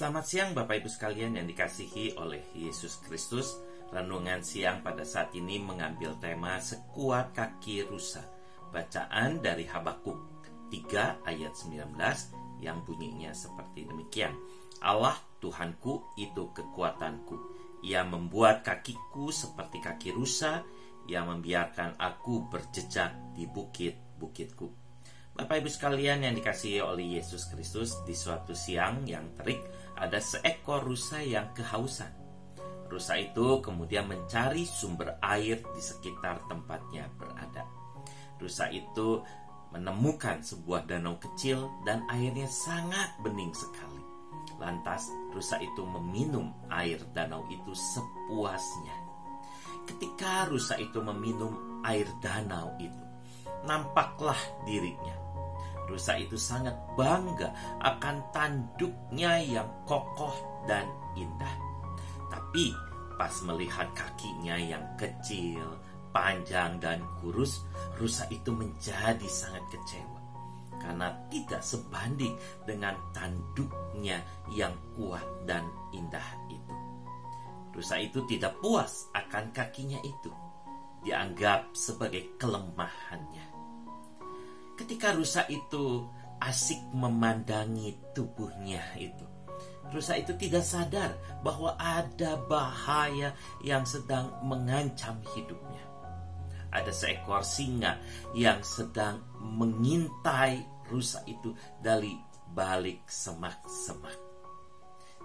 Selamat siang Bapak Ibu sekalian yang dikasihi oleh Yesus Kristus. Renungan siang pada saat ini mengambil tema sekuat kaki rusa. Bacaan dari Habakuk 3 ayat 19 yang bunyinya seperti demikian. Allah Tuhanku itu kekuatanku. Ia membuat kakiku seperti kaki rusa. Ia membiarkan aku berjejak di bukit-bukitku. Bapak Ibu sekalian yang dikasihi oleh Yesus Kristus, di suatu siang yang terik ada seekor rusa yang kehausan. Rusa itu kemudian mencari sumber air di sekitar tempatnya berada. Rusa itu menemukan sebuah danau kecil dan airnya sangat bening sekali. Lantas rusa itu meminum air danau itu sepuasnya. Ketika rusa itu meminum air danau itu, nampaklah dirinya. Rusa itu sangat bangga akan tanduknya yang kokoh dan indah. Tapi pas melihat kakinya yang kecil, panjang dan kurus, rusa itu menjadi sangat kecewa karena tidak sebanding dengan tanduknya yang kuat dan indah itu. Rusa itu tidak puas akan kakinya itu, dianggap sebagai kelemahannya. Ketika rusa itu asik memandangi tubuhnya itu, rusa itu tidak sadar bahwa ada bahaya yang sedang mengancam hidupnya. Ada seekor singa yang sedang mengintai rusa itu dari balik semak-semak.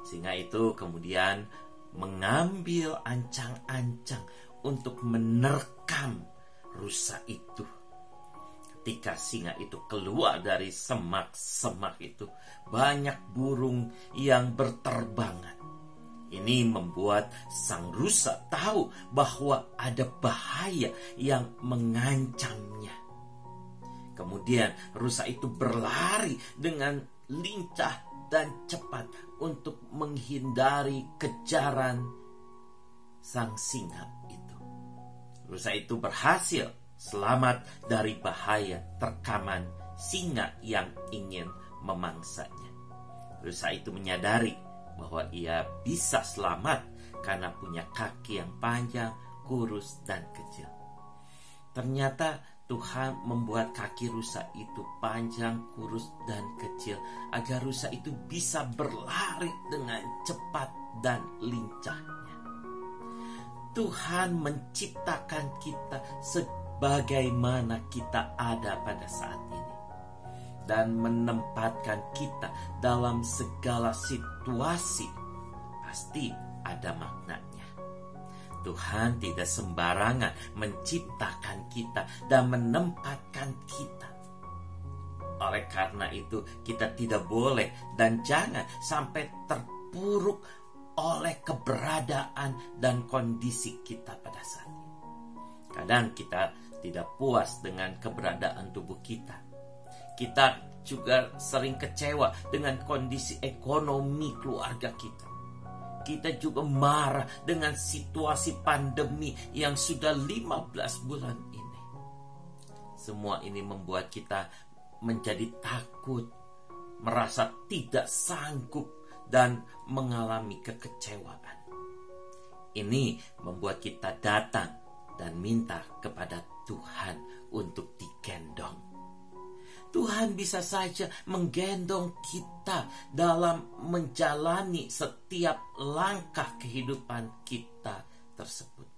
Singa itu kemudian mengambil ancang-ancang untuk menerkam rusa itu. Ketika singa itu keluar dari semak-semak itu, banyak burung yang berterbangan. Ini membuat sang rusa tahu bahwa ada bahaya yang mengancamnya. Kemudian rusa itu berlari dengan lincah dan cepat untuk menghindari kejaran sang singa itu. Rusa itu berhasil selamat dari bahaya terkaman singa yang ingin memangsanya. Rusa itu menyadari bahwa ia bisa selamat karena punya kaki yang panjang, kurus, dan kecil. Ternyata Tuhan membuat kaki rusa itu panjang, kurus, dan kecil agar rusa itu bisa berlari dengan cepat dan lincahnya. Tuhan menciptakan kita sebagaimana kita ada pada saat ini dan menempatkan kita dalam segala situasi pasti ada maknanya. Tuhan tidak sembarangan menciptakan kita dan menempatkan kita. Oleh karena itu kita tidak boleh dan jangan sampai terpuruk oleh keberadaan dan kondisi kita pada saat ini. Kadang kita tidak puas dengan keberadaan tubuh kita. Kita juga sering kecewa dengan kondisi ekonomi keluarga kita. Kita juga marah dengan situasi pandemi yang sudah 15 bulan ini. Semua ini membuat kita menjadi takut, merasa tidak sanggup, dan mengalami kekecewaan. Ini membuat kita datang dan minta kepada Tuhan untuk digendong. Tuhan bisa saja menggendong kita dalam menjalani setiap langkah kehidupan kita tersebut.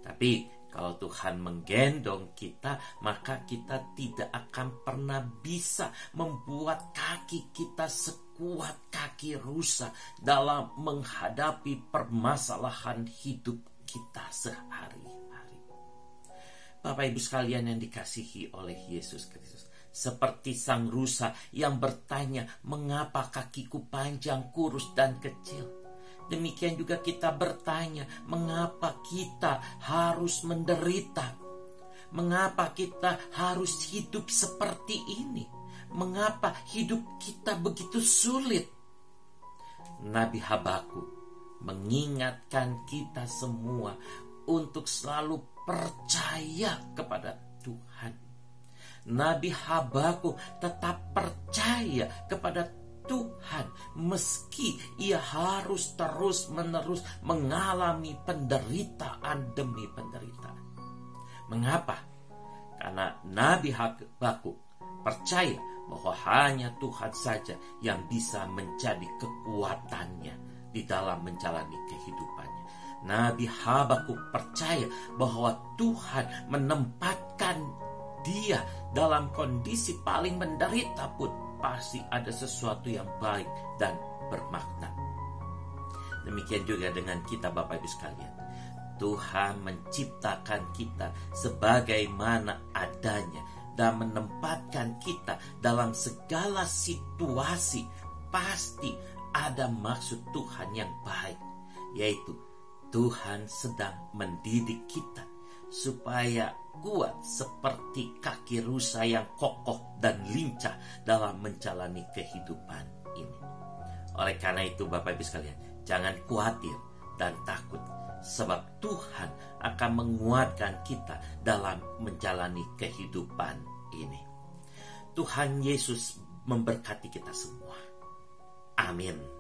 Tapi kalau Tuhan menggendong kita, maka kita tidak akan pernah bisa membuat kaki kita sekuat kaki rusa dalam menghadapi permasalahan hidup kita sehari-hari. Bapak Ibu sekalian yang dikasihi oleh Yesus Kristus, seperti sang rusa yang bertanya, mengapa kakiku panjang, kurus, dan kecil? Demikian juga kita bertanya, mengapa kita harus menderita? Mengapa kita harus hidup seperti ini? Mengapa hidup kita begitu sulit? Nabi Habakuk mengingatkan kita semua untuk selalu percaya kepada Tuhan. Nabi Habakuk tetap percaya kepada Tuhan meski ia harus terus-menerus mengalami penderitaan demi penderitaan. Mengapa? Karena Nabi Habakuk percaya bahwa hanya Tuhan saja yang bisa menjadi kekuatannya di dalam menjalani kehidupannya. Nabi Habakuk percaya bahwa Tuhan menempatkan dia dalam kondisi paling menderita pun pasti ada sesuatu yang baik dan bermakna. Demikian juga dengan kita, Bapak Ibu sekalian. Tuhan menciptakan kita sebagaimana adanya dan menempatkan kita dalam segala situasi. Pasti ada maksud Tuhan yang baik, yaitu Tuhan sedang mendidik kita supaya kuat seperti kaki rusa yang kokoh dan lincah dalam menjalani kehidupan ini. Oleh karena itu, Bapak Ibu sekalian, jangan khawatir dan takut, sebab Tuhan akan menguatkan kita dalam menjalani kehidupan ini. Tuhan Yesus memberkati kita semua. Amin.